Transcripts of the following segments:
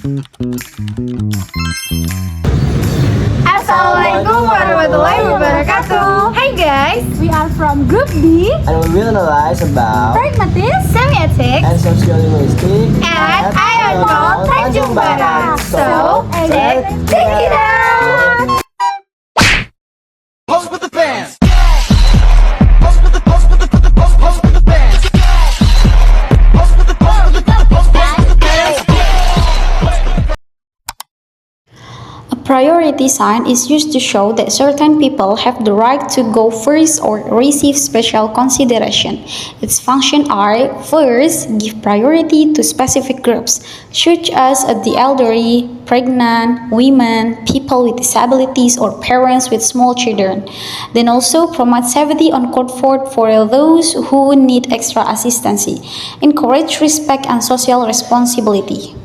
Assalamualaikum warahmatullahi wabarakatuh. Hey guys, we are from Group B And we will analyze about Pragmatic, Semiotics, and sociolinguistics at Iron Mall, Tanjung Barat. So, let's check it out. Post with the fans. Post with the post with the post with the fans. Post with the post with the post with the fans. A priority sign is used to show that certain people have the right to go first or receive special consideration. Its functions are: first, give priority to specific groups, such as the elderly, pregnant, women, people with disabilities, or parents with small children. Then also promote safety and comfort for those who need extra assistance. Encourage respect and social responsibility.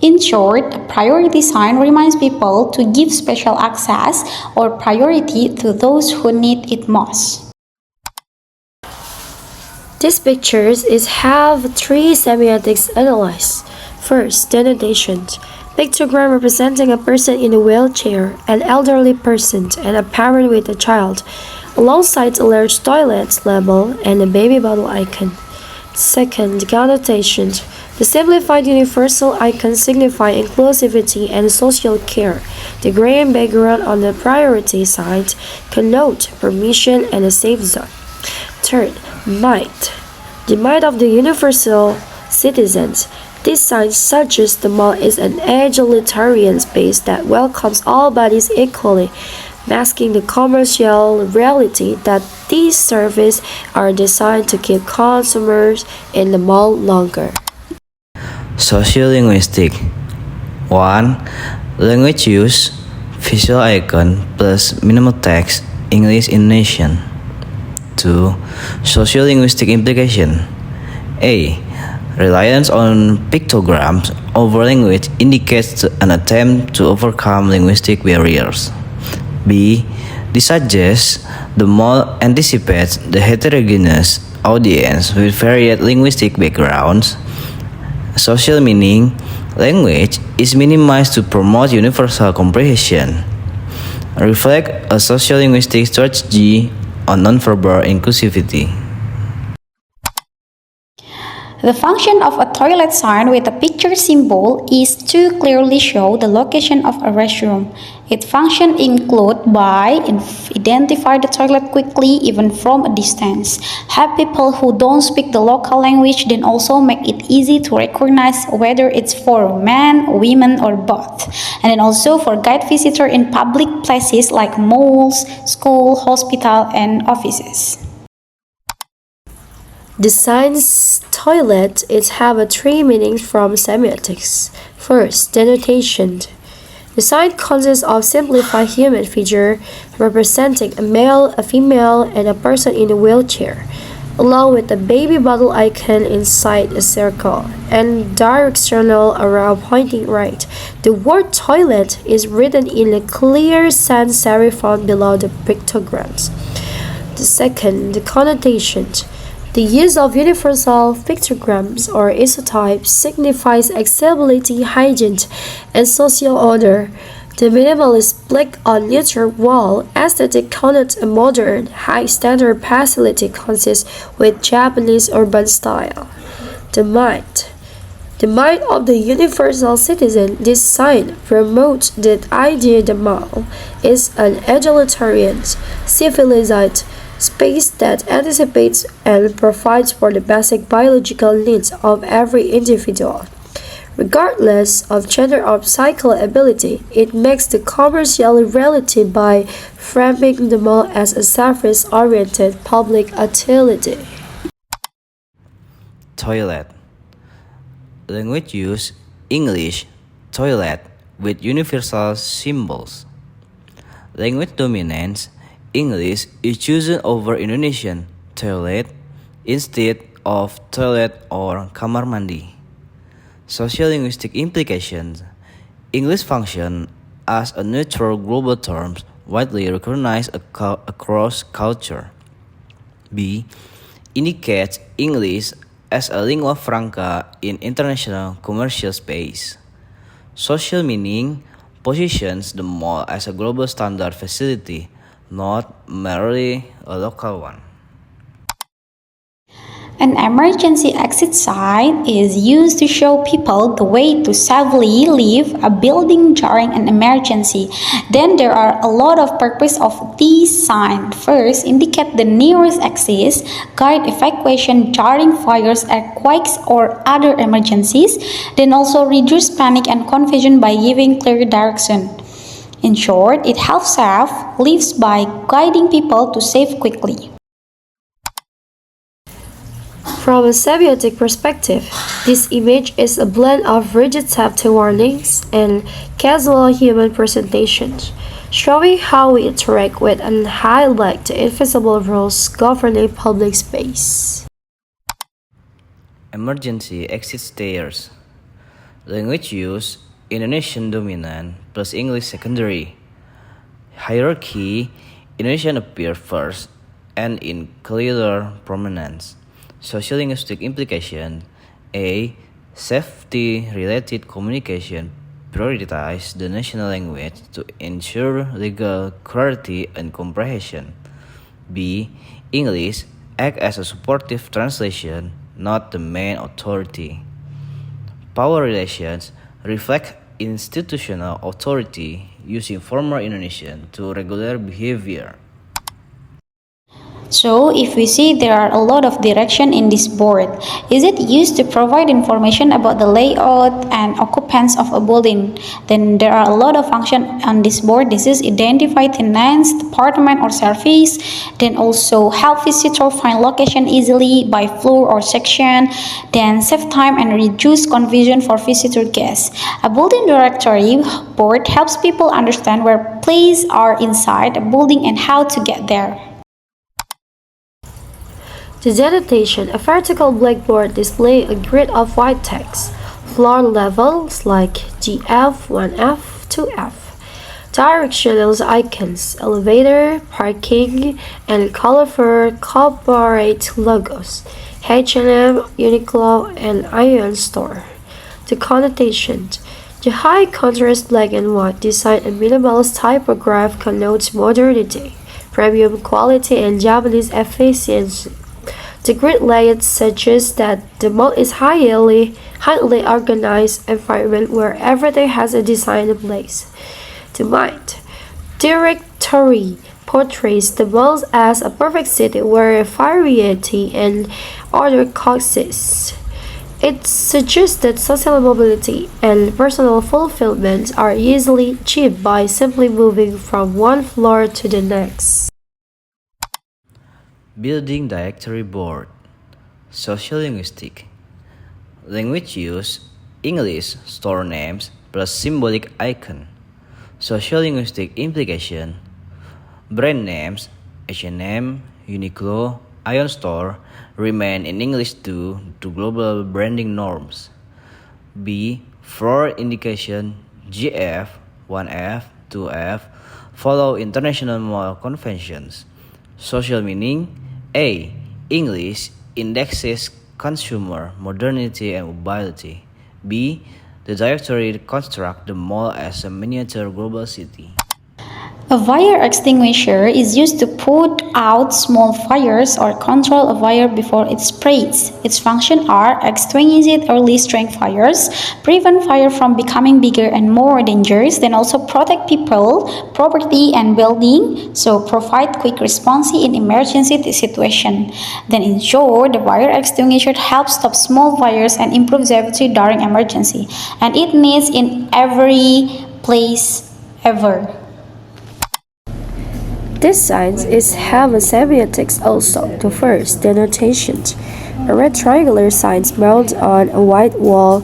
In short, a priority sign reminds people to give special access or priority to those who need it most. These pictures have three semiotics analyzed. First, denotation. Pictogram representing a person in a wheelchair, an elderly person, and a parent with a child, alongside a large toilet label and a baby bottle icon. Second, connotation. The simplified universal icons signify inclusivity and social care. The gray background on the priority side connote permission and a safe zone. Third, might. The might of the universal citizens. This sign suggests the mall is an egalitarian space that welcomes all bodies equally, masking the commercial reality that these services are designed to keep consumers in the mall longer. Sociolinguistic 1. Language use, visual icon plus minimal text, English intonation. 2. Sociolinguistic implication. A. Reliance on pictograms over language indicates an attempt to overcome linguistic barriers. B. This suggests the mall anticipates the heterogeneous audience with varied linguistic backgrounds. Social meaning. Language is minimized to promote universal comprehension. Reflect a sociolinguistic strategy on nonverbal inclusivity. The function of a toilet sign with a picture symbol is to clearly show the location of a restroom. Its function include by identify the toilet quickly even from a distance, help people who don't speak the local language, then also make it easy to recognize whether it's for men, women, or both, and then also for guide visitor in public places like malls, school, hospital, and offices. The sign's toilet is have a three meanings from semiotics. First, denotation. The sign consists of simplified human figure representing a male, a female, and a person in a wheelchair, along with a baby bottle icon inside a circle and directional arrow pointing right. The word toilet is written in a clear sans serif font below the pictograms. The second, the connotation. The use of universal pictograms or isotypes signifies accessibility, hygiene, and social order. The minimalist black on neutral wall aesthetic connotes a modern, high-standard facility consist with Japanese urban style. The might. The might of the universal citizen. This sign promotes the idea the mall is an egalitarian, civilized space that anticipates and provides for the basic biological needs of every individual. Regardless of gender or psychical ability, it makes the commercial reality by framing the mall as a service-oriented public utility. Toilet. Language use, English, toilet with universal symbols. Language dominance, English is chosen over Indonesian, toilet, instead of toilet or kamar mandi. Sociolinguistic implications. English function as a neutral global term widely recognized across culture. B. Indicates English as a lingua franca in international commercial space. Social meaning positions the mall as a global standard facility, not merely a local one. An emergency exit sign is used to show people the way to safely leave a building during an emergency. Then there are a lot of purpose of these signs. First, indicate the nearest exit, guide evacuation during fires, earthquakes, or other emergencies. Then also reduce panic and confusion by giving clear direction. In short, it helps save lives by guiding people to save quickly. From a semiotic perspective, this image is a blend of rigid safety warnings and casual human presentations, showing how we interact with and highlight the invisible rules governing public space. Emergency exit stairs. Language use Indonesian dominant plus English secondary. Hierarchy Indonesian appear first and in clearer prominence. Sociolinguistic implication A. Safety-related communication prioritize the national language to ensure legal clarity and comprehension. B. English act as a supportive translation, not the main authority. Power relations reflect institutional authority using formal Indonesian to regulate behavior. So, if we see there are a lot of direction in this board, is it used to provide information about the layout and occupants of a building? Then there are a lot of functions on this board. This is identify tenants, department or service. Then also help visitor find location easily by floor or section. Then save time and reduce confusion for visitor guests. A building directory board helps people understand where places are inside a building and how to get there. The denotation, a vertical blackboard displaying a grid of white text, floor levels like GF, 1F, 2F, directional icons, elevator, parking, and colorful corporate logos, H&M, Uniqlo, and Ion Store. The connotation, the high contrast black and white design and minimalist typograph connotes modernity, premium quality, and Japanese efficiency. The grid layout suggests that the mall is highly organized environment where everything has a design place. The mind directory portrays the mall as a perfect city where variety and order coexist. It suggests that social mobility and personal fulfillment are easily achieved by simply moving from one floor to the next. Building directory board. Sociolinguistic. Language use English store names plus symbolic icon. Sociolinguistic implication. Brand names H&M, Uniqlo, Ion Store remain in English due to global branding norms. B. Floor indication GF, 1F, 2F follow international mall conventions. Social meaning A. English indexes consumer modernity and mobility. B. The directory constructs the mall as a miniature global city. A fire extinguisher is used to put out small fires or control a fire before it spreads. Its functions are extinguish early strength fires, prevent fire from becoming bigger and more dangerous, then also protect people, property, and building, so provide quick response in emergency situation. Then in short, the fire extinguisher helps stop small fires and improve safety during emergency, and it needs in every place ever. These signs have a semiotics also. The first, denotation. A red triangular sign mounted on a white wall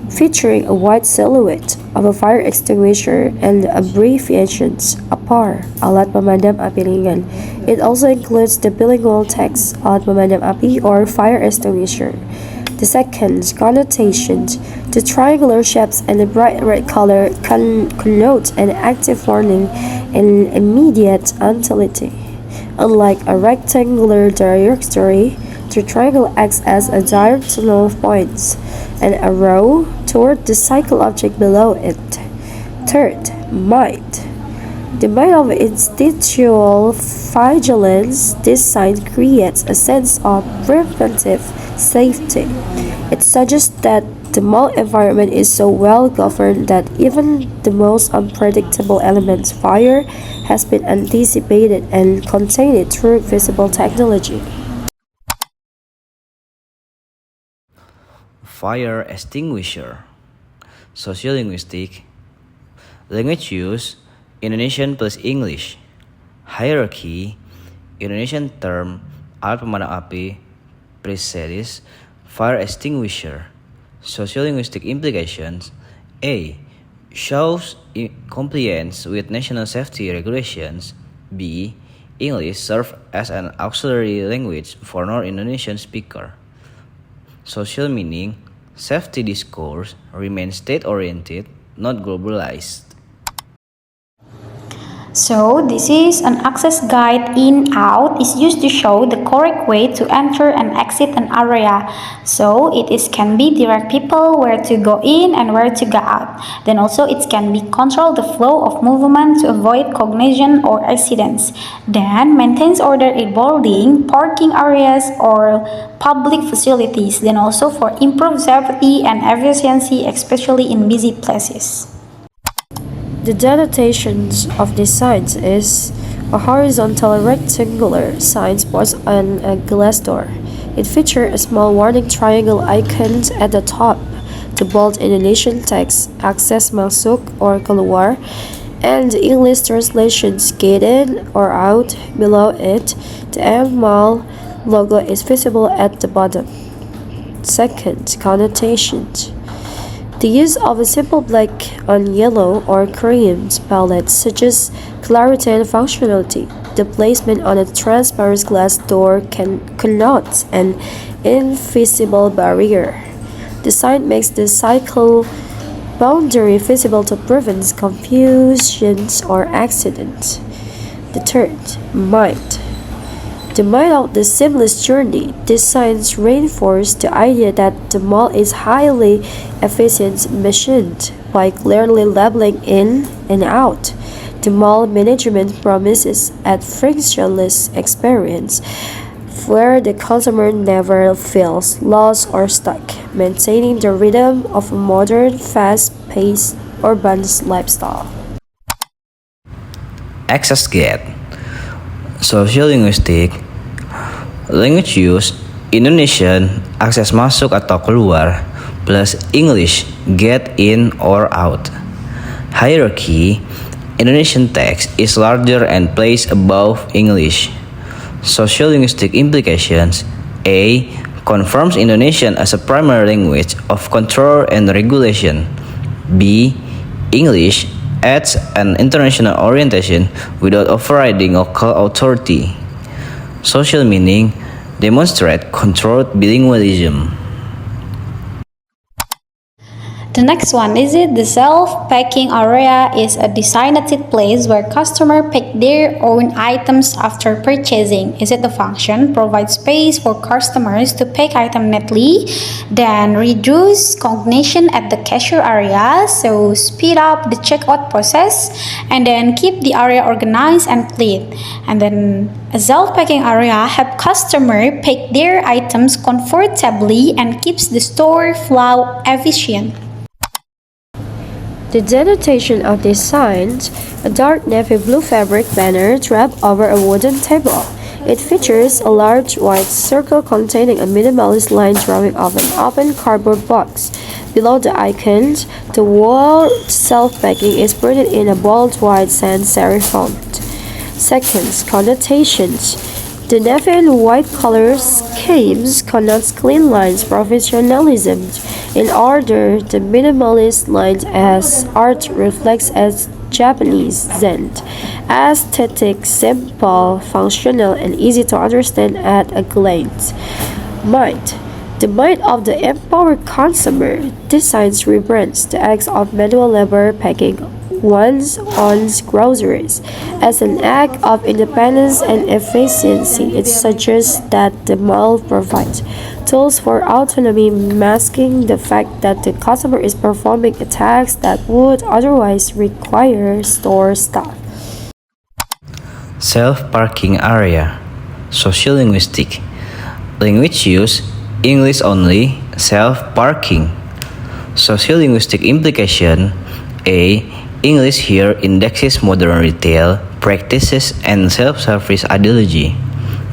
featuring a white silhouette of a fire extinguisher and abbreviations APAR, alat pemadam api ringan. It also includes the bilingual text alat pemadam api or fire extinguisher. The second, connotation. The triangular shapes and the bright red color connote an active warning and immediate utility. Unlike a rectangular directory, the triangle acts as a directional point, an arrow to toward the cycle object below it. Third, might. The might of instinctual vigilance, this sign creates a sense of preventive safety. It suggests that the mall environment is so well governed that even the most unpredictable elements, fire, has been anticipated and contained through visible technology. Fire extinguisher. Sociolinguistic. Language use Indonesian plus English. Hierarchy Indonesian term alat pemadam api, precedis, fire extinguisher. Sociolinguistic implications. A. Shows compliance with national safety regulations. B. English serves as an auxiliary language for non-Indonesian speaker. Social meaning. Safety discourse remains state-oriented, not globalized. So this is an access guide in-out is used to show the correct way to enter and exit an area. So it can be direct people where to go in and where to go out. Then also it can be control the flow of movement to avoid collision or accidents. Then maintains order in building, parking areas or public facilities. Then also for improved safety and efficiency, especially in busy places. The denotations of these signs is a horizontal rectangular sign posed on a glass door. It features a small warning triangle icon at the top, the bold Indonesian text "Akses masuk" or "keluar", and the English translations "get in" or "out" below it. The M Mall logo is visible at the bottom. Second, connotations. The use of a simple black on yellow or cream palette suggests clarity and functionality. The placement on a transparent glass door connotes an invisible barrier. The sign makes the cycle boundary visible to prevent confusions or accidents. The third, might. The might of the seamless journey. These signs reinforce the idea that the mall is highly efficient machined by clearly labeling in and out. The mall management promises a frictionless experience where the consumer never feels lost or stuck, maintaining the rhythm of a modern, fast-paced urban lifestyle. Access gate. Sociolinguistic. Language use Indonesian akses masuk atau keluar plus English get in or out. Hierarchy Indonesian text is larger and placed above English. Sociolinguistic implications. A. Confirms Indonesian as a primary language of control and regulation. B. English adds an international orientation without overriding local authority. Social meaning demonstrate controlled bilingualism. The next one is the self-packing area is a designated place where customers pack their own items after purchasing. Is it the function provide space for customers to pack items neatly, then reduce congestion at the cashier area, so speed up the checkout process, and then keep the area organized and clean. And then a self-packing area help customers pack their items comfortably and keeps the store flow efficient. The denotation of this sign, a dark navy blue fabric banner draped over a wooden table. It features a large white circle containing a minimalist line drawing of an open cardboard box. Below the icon, the word self-packing is printed in a bold white sans serif font. Second, connotations. The navy and white color schemes connotes clean lines, professionalism. In order, the minimalist lines as art reflects as Japanese Zen. Aesthetic, simple, functional, and easy to understand at a glance. Might. The might of the empowered consumer. This sign represents the acts of manual labor packing one's own groceries. As an act of independence and efficiency, it suggests that the mall provides tools for autonomy, masking the fact that the customer is performing a task that would otherwise require store staff. Self-parking area. Sociolinguistic. Language use English only, self-parking. Sociolinguistic implication A. English here indexes modern retail practices and self-service ideology.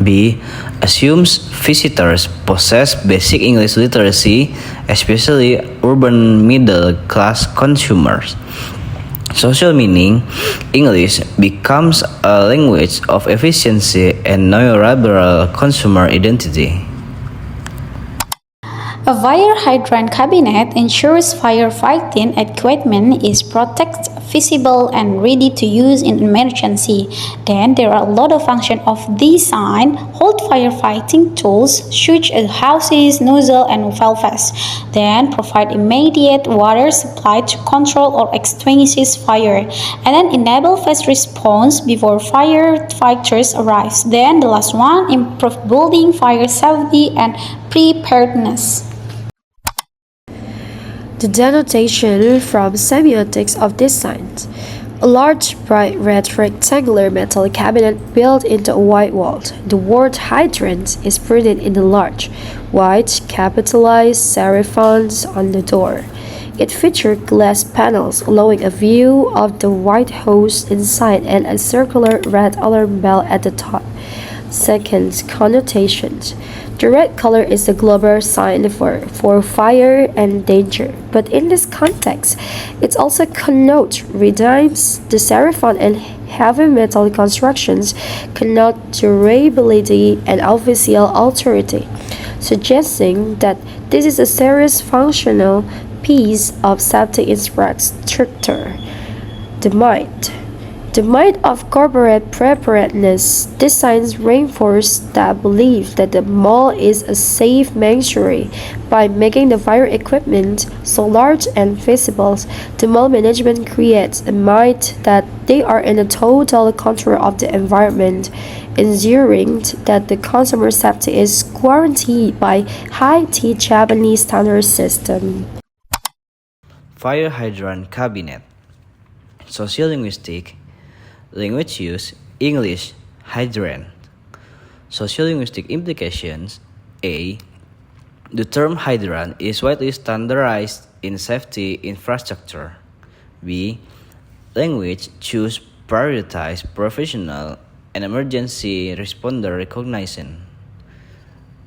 B. Assumes visitors possess basic English literacy, especially urban middle-class consumers. Social meaning English becomes a language of efficiency and neoliberal consumer identity. A fire hydrant cabinet ensures firefighting equipment is protected, visible, and ready to use in emergency. Then there are a lot of functions of this sign. Hold firefighting tools, such as hoses, nozzle, and valves. Then provide immediate water supply to control or extinguish fire. And then enable fast response before firefighters arrive. Then the last one, improve building fire safety and preparedness. The denotation from semiotics of this sign. A large, bright red rectangular metal cabinet built into a white wall. The word hydrant is printed in the large, white, capitalized serif fonts on the door. It featured glass panels allowing a view of the white hose inside and a circular red alarm bell at the top. Second, connotations. The red color is the global sign for fire and danger, but in this context, it also connotes redeems the serif font and heavy metal constructions connote durability and official authority, suggesting that this is a serious functional piece of safety infrastructure. The might. The might of corporate preparedness. These signs reinforce that belief that the mall is a safe sanctuary. By making the fire equipment so large and visible, the mall management creates a might that they are in a total control of the environment, ensuring that the consumer safety is guaranteed by high-tech Japanese standard system. Fire hydrant cabinet. Sociolinguistic. Language use English hydrant. Sociolinguistic implications A. The term hydrant is widely standardized in safety infrastructure. B. Language choose prioritize professional and emergency responder recognition.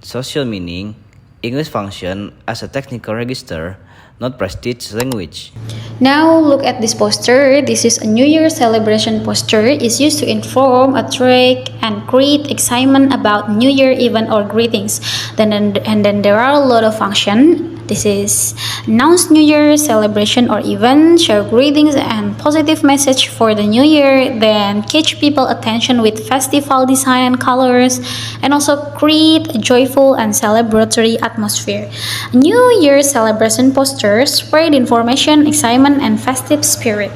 Social meaning English function as a technical register, not prestige language. Now look at this poster. This is a New Year celebration poster. It's used to inform, attract, and create excitement about New Year event or greetings. And then there are a lot of functions. This is announce New Year celebration or event, share greetings and positive message for the New Year, then catch people attention with festival design and colors, and also create a joyful and celebratory atmosphere. New Year celebration posters spread information, excitement, and festive spirit.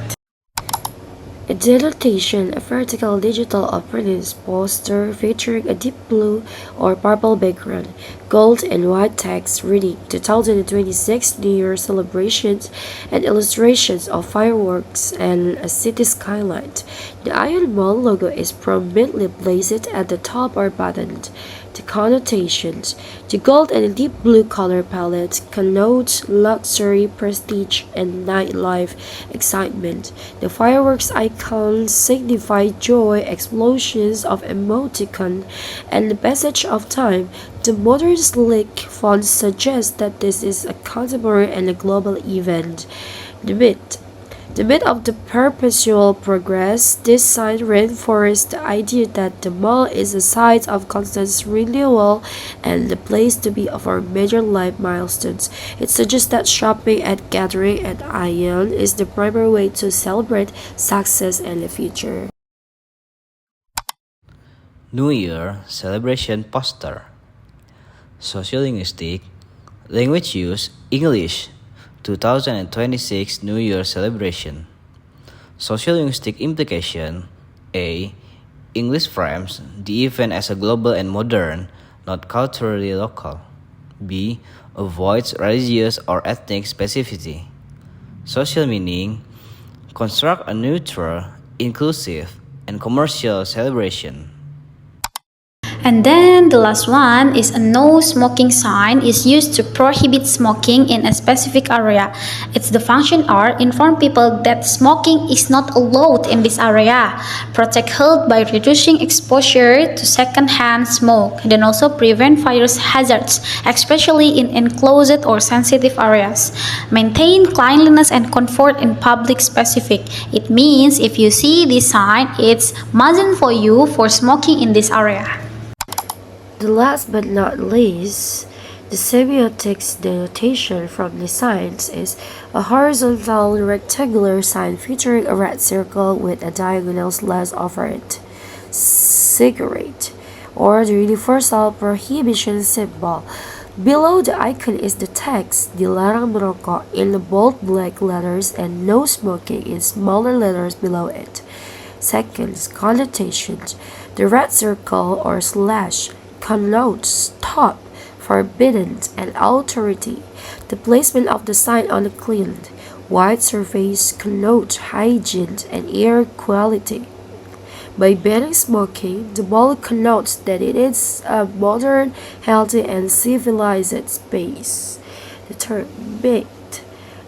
A denotation, a vertical digital appearance poster featuring a deep blue or purple background, gold and white text reading 2026 New Year celebrations and illustrations of fireworks and a city skyline. The Iron Mall logo is prominently placed at the top or bottom. The connotations. The gold and deep blue color palette connotes luxury, prestige, and nightlife excitement. The fireworks icons signify joy, explosions of emoticon, and the passage of time. The modern sleek font suggests that this is a contemporary and a global event. The myth. The myth of the perpetual progress. This sign reinforces the idea that the mall is a site of constant renewal and the place to be for major life milestones. It suggests that shopping at Gathering and Ion is the primary way to celebrate success and the future. New Year celebration poster. Sociolinguistic. Language use English. 2026 New Year celebration. Sociolinguistic implication A. English frames the event as a global and modern, not culturally local. B. Avoids religious or ethnic specificity. Social meaning construct a neutral, inclusive, and commercial celebration. And then the last one is a no smoking sign is used to prohibit smoking in a specific area. It's the function R inform people that smoking is not allowed in this area, protect health by reducing exposure to secondhand smoke, then also prevent virus hazards, especially in enclosed or sensitive areas. Maintain cleanliness and comfort in public specific. It means if you see this sign, it's mustn't for you for smoking in this area. The last but not least, the semiotics denotation from the signs is a horizontal rectangular sign featuring a red circle with a diagonal slash over it. Cigarette, or the universal prohibition symbol. Below the icon is the text "Dilarang merokok" in the bold black letters and "No smoking" in smaller letters below it. Second, connotations. The red circle or slash connotes stop, forbidden, and authority. The placement of the sign on a clean, white surface connotes hygiene and air quality. By banning smoking, the bold connotes that it is a modern, healthy, and civilized space. The third, myth.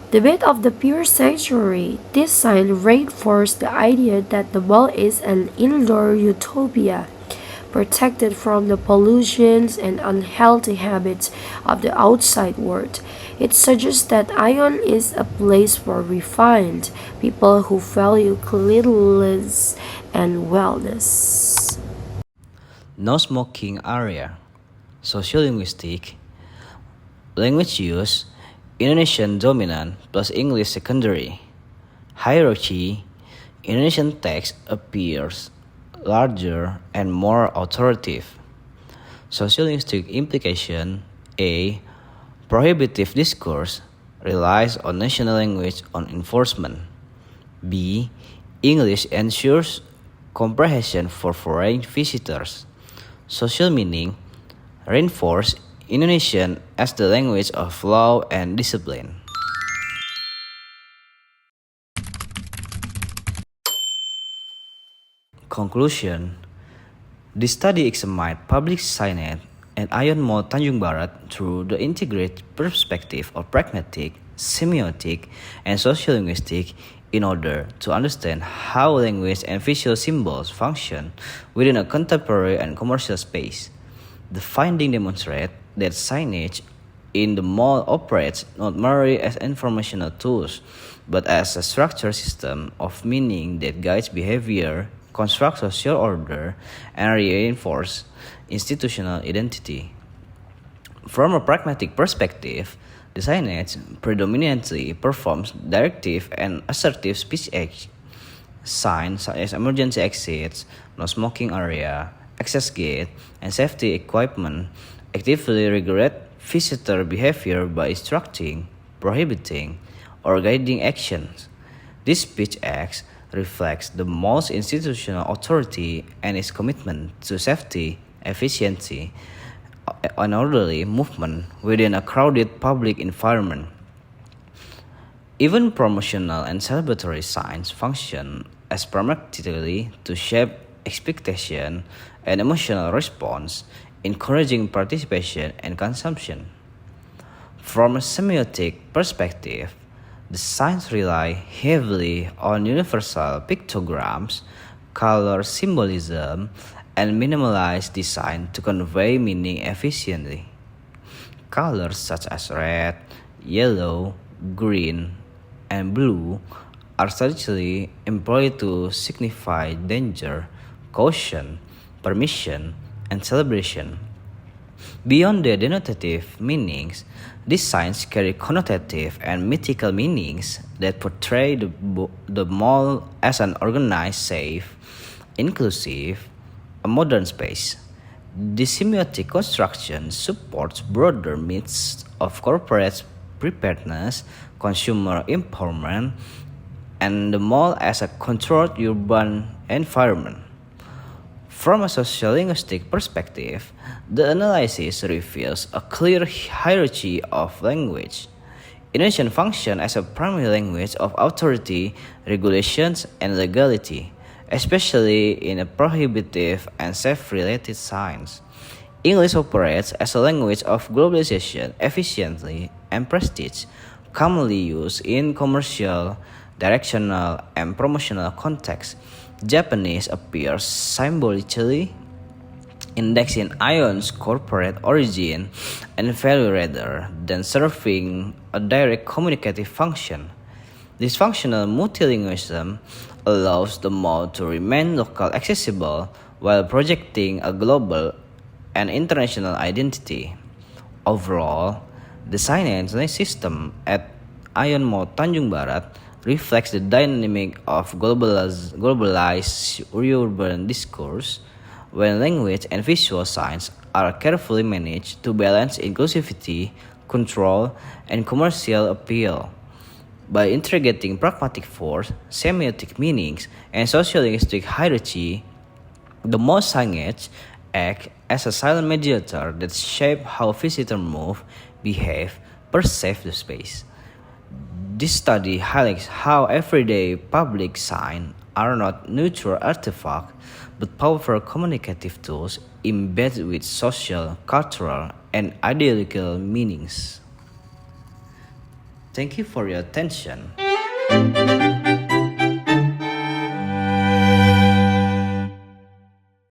The myth of the pure sanctuary. This sign reinforced the idea that the mall is an indoor utopia, protected from the pollutions and unhealthy habits of the outside world. It suggests that Ion is a place for refined people who value cleanliness and wellness. No smoking area. Sociolinguistic. Language use. Indonesian dominant plus English secondary. Hierarchy. Indonesian text appears larger and more authoritative. Sociolinguistic implication A. Prohibitive discourse relies on national language on enforcement. B. English ensures comprehension for foreign visitors. Social meaning reinforce Indonesian as the language of law and discipline. Conclusion. This study examined public signage and Ion Mall Tanjung Barat through the integrated perspective of pragmatic, semiotic, and sociolinguistic in order to understand how language and visual symbols function within a contemporary and commercial space. The findings demonstrate that signage in the mall operates not merely as informational tools, but as a structured system of meaning that guides behavior, construct social order, and reinforce institutional identity. From a pragmatic perspective, the signage predominantly performs directive and assertive speech acts. Signs such as emergency exits, no smoking area, access gate, and safety equipment actively regulate visitor behavior by instructing, prohibiting, or guiding actions. This speech acts reflects the mall's institutional authority and its commitment to safety, efficiency, and orderly movement within a crowded public environment. Even promotional and celebratory signs function as pragmatically to shape expectation and emotional response, encouraging participation and consumption. From a semiotic perspective, the signs rely heavily on universal pictograms, color symbolism, and minimalized design to convey meaning efficiently. Colors such as red, yellow, green, and blue are strategically employed to signify danger, caution, permission, and celebration. Beyond the denotative meanings, these signs carry connotative and mythical meanings that portray the mall as an organized, safe, inclusive, a modern space. This semiotic construction supports broader myths of corporate preparedness, consumer empowerment, and the mall as a controlled urban environment. From a sociolinguistic perspective, the analysis reveals a clear hierarchy of language. Indonesian functions as a primary language of authority, regulations, and legality, especially in prohibitive and self-related signs. English operates as a language of globalization, efficiency, and prestige, commonly used in commercial, directional, and promotional contexts. Japanese appears symbolically indexing ION's corporate origin and value rather than serving a direct communicative function. This functional multilingualism allows the mode to remain local accessible while projecting a global and international identity. Overall, the signage system at Ion Mall Tanjung Barat reflects the dynamic of globalized urban discourse when language and visual signs are carefully managed to balance inclusivity, control, and commercial appeal. By integrating pragmatic force, semiotic meanings, and sociolinguistic hierarchy, the mall signage acts as a silent mediator that shapes how visitors move, behave, perceive the space. This study highlights how everyday public signs are not neutral artifacts but powerful communicative tools embedded with social, cultural, and ideological meanings. Thank you for your attention.